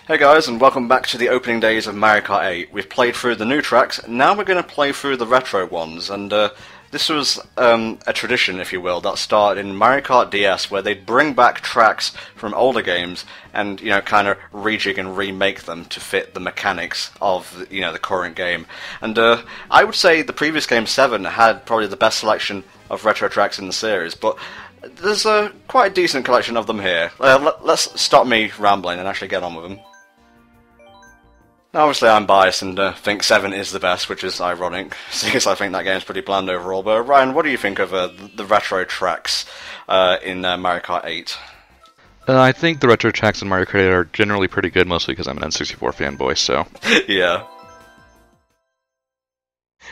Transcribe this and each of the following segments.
Hey guys, and welcome back to the opening days of Mario Kart 8. We've played through the new tracks, now we're going to play through the retro ones, and this was a tradition, if you will, that started in Mario Kart DS, where they'd bring back tracks from older games and, you know, kind of rejig and remake them to fit the mechanics of, you know, the current game. And I would say the previous game, 7, had probably the best selection of retro tracks in the series, but there's quite a decent collection of them here. Let's stop me rambling and actually get on with them. Now, obviously I'm biased and think 7 is the best, which is ironic, since I think that game's pretty bland overall. But Ryan, what do you think of the retro tracks in Mario Kart 8? I think the retro tracks in Mario Kart 8 are generally pretty good, mostly because I'm an N64 fanboy, so... Yeah.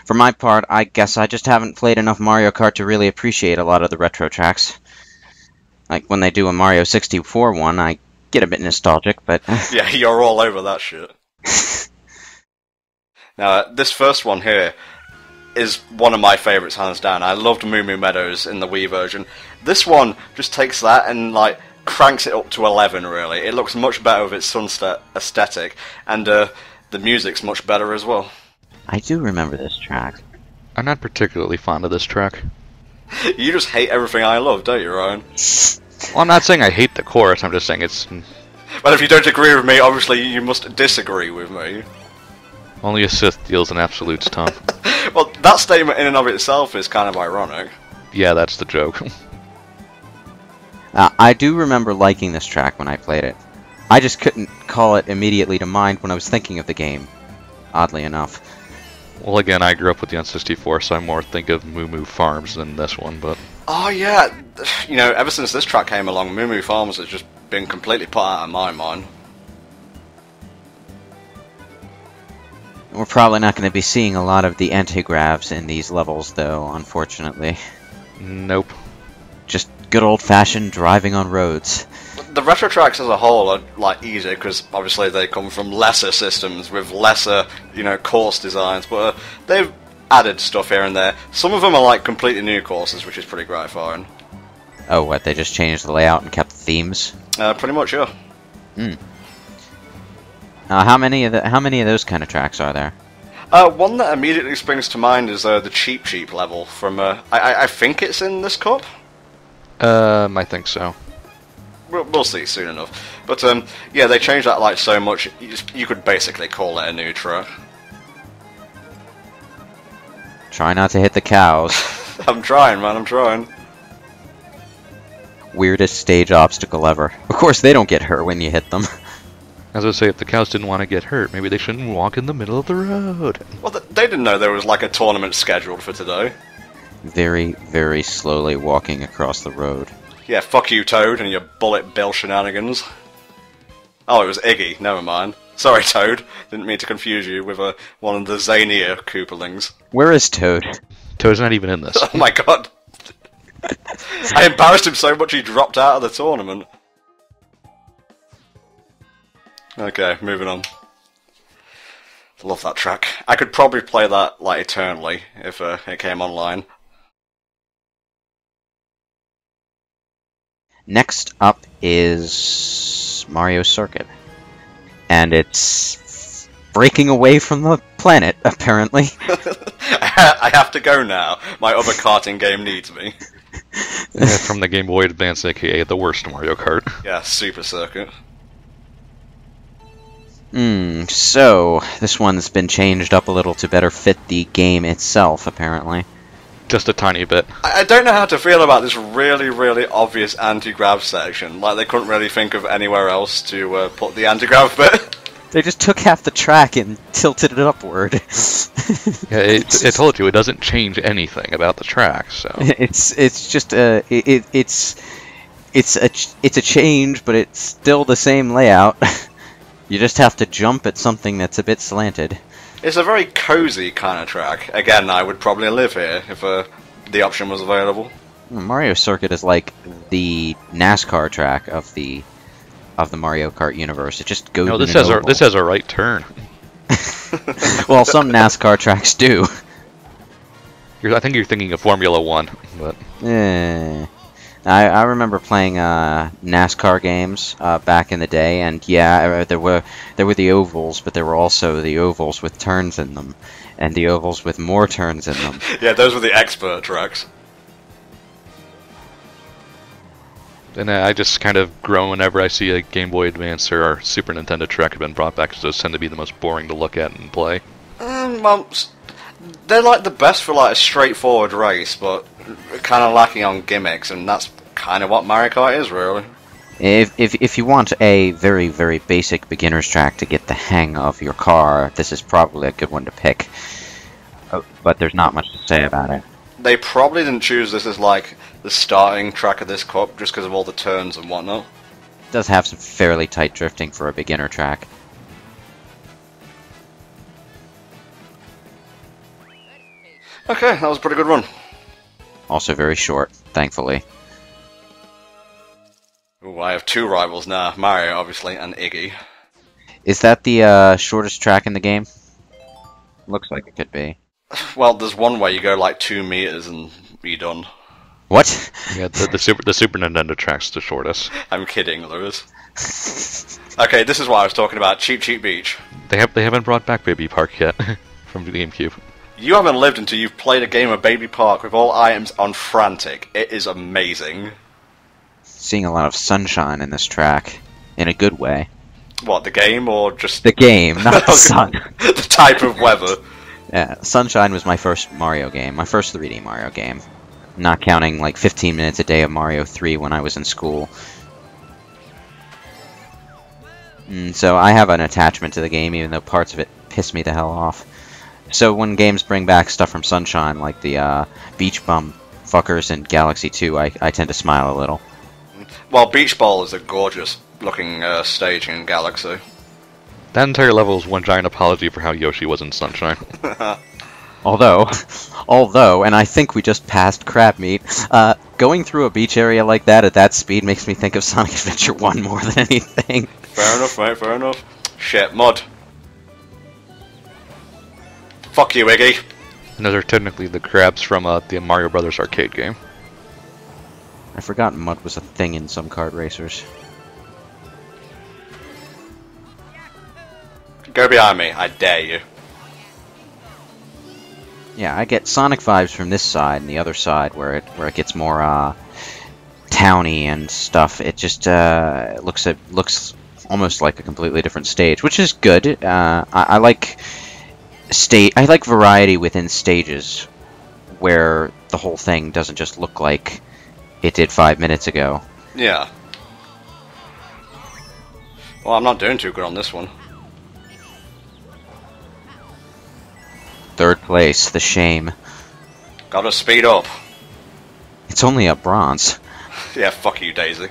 For my part, I guess I just haven't played enough Mario Kart to really appreciate a lot of the retro tracks. Like, when they do a Mario 64 one, I get a bit nostalgic, but... Yeah, you're all over that shit. Now, this first one here is one of my favourites, hands down. I loved Moo Moo Meadows in the Wii version. This one just takes that and, like, cranks it up to 11, really. It looks much better with its sunset aesthetic, and the music's much better as well. I do remember this track. I'm not particularly fond of this track. You just hate everything I love, don't you, Ryan? Well, I'm not saying I hate the chorus, I'm just saying it's... Well, if you don't agree with me, obviously you must disagree with me. Only a Sith deals in absolutes, Tom. Well, that statement in and of itself is kind of ironic. Yeah, that's the joke. I do remember liking this track when I played it. I just couldn't call it immediately to mind when I was thinking of the game, oddly enough. Well, again, I grew up with the N64, so I more think of Moo Moo Farms than this one, but... Oh, yeah. You know, ever since this track came along, Moo Moo Farms has just been completely put out of my mind. We're probably not going to be seeing a lot of the anti-gravs in these levels, though, unfortunately. Nope. Just good old-fashioned driving on roads. The retro tracks as a whole are, like, easy, because obviously they come from lesser systems with lesser, you know, course designs, but they've added stuff here and there. Some of them are, like, completely new courses, which is pretty gratifying. Oh, what, they just changed the layout and kept the themes? Pretty much, yeah. Hmm. How many of those kind of tracks are there? One that immediately springs to mind is the Cheep level from, I think it's in this cup? I think so. We'll see soon enough. But, yeah, they changed that, like, so much, you could basically call it a new track. Try not to hit the cows. I'm trying, man, I'm trying. Weirdest stage obstacle ever. Of course, they don't get hurt when you hit them. As I say, if the cows didn't want to get hurt, maybe they shouldn't walk in the middle of the road. Well, they didn't know there was, like, a tournament scheduled for today. Very, very slowly walking across the road. Yeah, fuck you, Toad, and your bullet bill shenanigans. Oh, it was Iggy, never mind. Sorry, Toad. Didn't mean to confuse you with one of the zanier Koopalings. Where is Toad? Toad's not even in this. Oh my god. I embarrassed him so much he dropped out of the tournament. Okay, moving on. Love that track. I could probably play that, like, eternally if it came online. Next up is Mario Circuit. And it's breaking away from the planet, apparently. I have to go now. My other karting game needs me. Yeah, from the Game Boy Advance, aka the worst Mario Kart. Yeah, Super Circuit. So, this one's been changed up a little to better fit the game itself, apparently. Just a tiny bit. I don't know how to feel about this really, really obvious anti-grav section. Like, they couldn't really think of anywhere else to put the anti-grav bit. They just took half the track and tilted it upward. Yeah, it told you it doesn't change anything about the track, so... It's just it's a change, but it's still the same layout. You just have to jump at something that's a bit slanted. It's a very cozy kind of track. Again, I would probably live here if the option was available. Mario Circuit is like the NASCAR track of the Mario Kart universe. It just goes. No, this has a right turn. Well, some NASCAR tracks do. I think you're thinking of Formula 1, but... I remember playing NASCAR games back in the day, and yeah, there were the ovals, but there were also the ovals with turns in them, and the ovals with more turns in them. Yeah, those were the expert tracks. And I just kind of grow whenever I see a Game Boy Advance or Super Nintendo track have been brought back, because those tend to be the most boring to look at and play. Well, they're like the best for like a straightforward race, but kind of lacking on gimmicks, and that's kind of what Mario Kart is, really. If you want a very, very basic beginner's track to get the hang of your car, this is probably a good one to pick. But there's not much to say about it. They probably didn't choose this as like the starting track of this cup just because of all the turns and whatnot. It does have some fairly tight drifting for a beginner track. Okay, that was a pretty good run. Also very short, thankfully. Ooh, I have two rivals now, Mario, obviously, and Iggy. Is that the shortest track in the game? Looks like it could be. Well, there's one way you go like 2 meters and be done. What? Yeah, the Super Nintendo track's the shortest. I'm kidding, Lewis. Okay, this is what I was talking about, Cheep Cheep Beach. They haven't brought back Baby Park yet from the GameCube. You haven't lived until you've played a game of Baby Park with all items on Frantic. It is amazing. Seeing a lot of sunshine in this track. In a good way. What, the game or just... The game, not the sun. The type of weather. Yeah, Sunshine was my first Mario game. My first 3D Mario game. Not counting like 15 minutes a day of Mario 3 when I was in school. So I have an attachment to the game, even though parts of it piss me the hell off. So when games bring back stuff from Sunshine, like the Beach Bum fuckers in Galaxy 2, I tend to smile a little. Well, Beach Ball is a gorgeous looking stage in Galaxy. That entire level is one giant apology for how Yoshi was in Sunshine. Although, and I think we just passed Crab Meat, going through a beach area like that at that speed makes me think of Sonic Adventure 1 more than anything. Fair enough, mate, fair enough. Shit, mud. Fuck you, Iggy. And those are technically the crabs from the Mario Brothers arcade game. I forgot mud was a thing in some kart racers. Go behind me, I dare you. Yeah, I get Sonic vibes from this side and the other side where it gets more towny and stuff. It just looks almost like a completely different stage, which is good. I like variety within stages where the whole thing doesn't just look like it did 5 minutes ago. Yeah. Well, I'm not doing too good on this one. Third place, the shame. Gotta speed up. It's only a bronze. Yeah, fuck you, Daisy.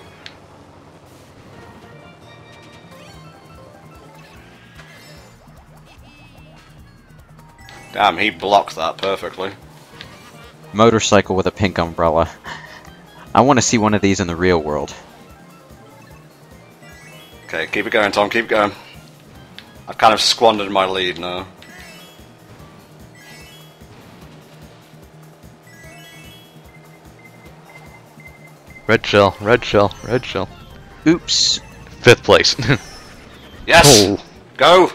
Damn, he blocked that perfectly. Motorcycle with a pink umbrella. I want to see one of these in the real world. Okay, keep it going, Tom, keep going. I've kind of squandered my lead now. Red shell, red shell, red shell. Oops. 5th place. Yes! Oh. Go!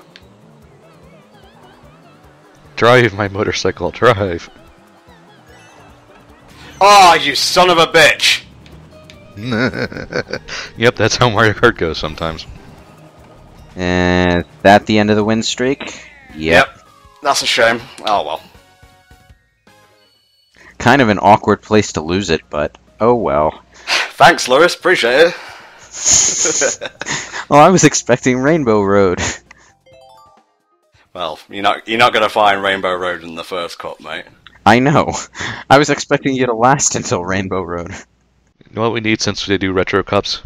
Drive, my motorcycle, drive. Oh, you son of a bitch! Yep, that's how Mario Kart goes sometimes. And that the end of the win streak? Yep. That's a shame. Oh well. Kind of an awkward place to lose it, but oh well. Thanks, Lewis. Appreciate it. Well, I was expecting Rainbow Road. Well, you're not gonna find Rainbow Road in the first cup, mate. I know. I was expecting you to last until Rainbow Road. You know what we need since they do Retro Cups?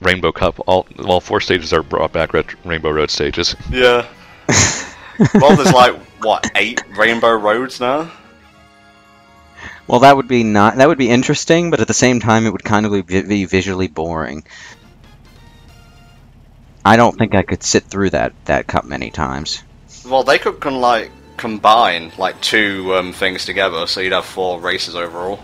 Rainbow Cup. All 4 stages are brought back Rainbow Road stages. Yeah. Well, there's like, what, 8 Rainbow Roads now? Well, that would be interesting, but at the same time, it would kind of be visually boring. I don't think I could sit through that cup many times. Well, they could combine like 2 things together, so you'd have 4 races overall.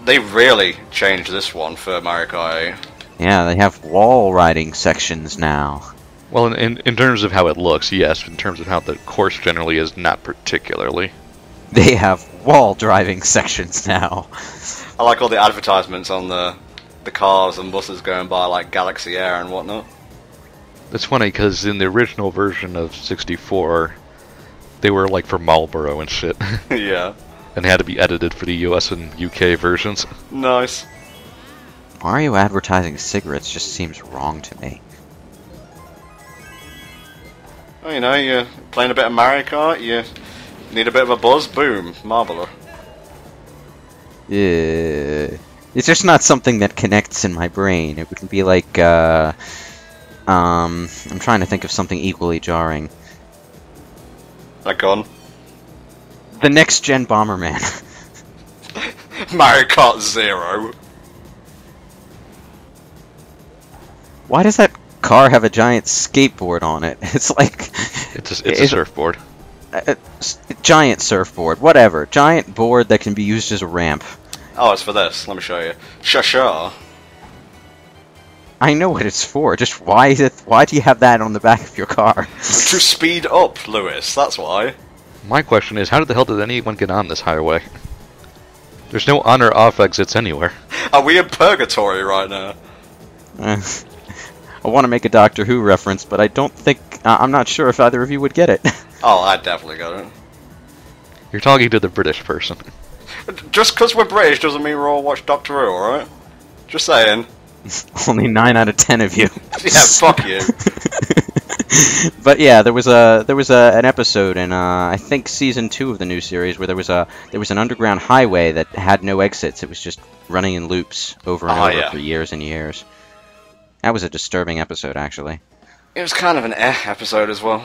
They really changed this one for Mario Kart 8. Yeah, they have wall riding sections now. Well, in terms of how it looks, yes. In terms of how the course generally is, not particularly. They have wall driving sections now. I like all the advertisements on the cars and buses going by, like Galaxy Air and whatnot. It's funny because in the original version of 64, they were like for Marlboro and shit. Yeah. And had to be edited for the US and UK versions. Nice. Mario advertising cigarettes just seems wrong to me. Well, you know, you're playing a bit of Mario Kart, you need a bit of a buzz, boom, Marlboro. Yeah. It's just not something that connects in my brain. It would be like, I'm trying to think of something equally jarring. A gun. The next gen Bomberman. Mario Kart 0. Why does that car have a giant skateboard on it? It's like... It's a surfboard. Giant surfboard, whatever. Giant board that can be used as a ramp. Oh, it's for this. Let me show you. Sha-sha. I know what it's for. Just why do you have that on the back of your car? To speed up, Lewis. That's why. My question is, how the hell did anyone get on this highway? There's no on or off exits anywhere. Are we in purgatory right now? I want to make a Doctor Who reference, but I don't think... I'm not sure if either of you would get it. Oh, I definitely got it. You're talking to the British person. Just because we're British doesn't mean we're all watch Doctor Who, alright? Just saying. Only 9 out of 10 of you. Yeah, fuck you. But yeah, there was an episode in I think season 2 of the new series where there was an underground highway that had no exits. It was just running in loops over and over for years and years. That was a disturbing episode, actually. It was kind of an episode as well.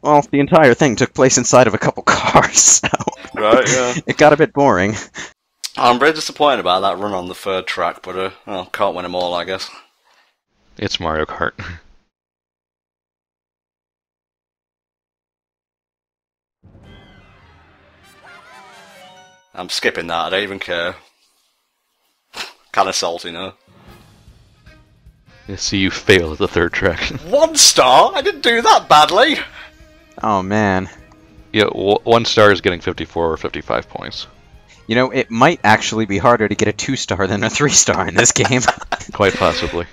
Well, the entire thing took place inside of a couple cars, so... Right, yeah. It got a bit boring. I'm very disappointed about that run on the third track, but, well, can't win them all, I guess. It's Mario Kart. I'm skipping that, I don't even care. Kinda salty, no? I see you fail at the third track. 1 star? I didn't do that badly! Oh, man. Yeah, 1 star is getting 54 or 55 points. You know, it might actually be harder to get a 2-star than a 3-star in this game. Quite possibly.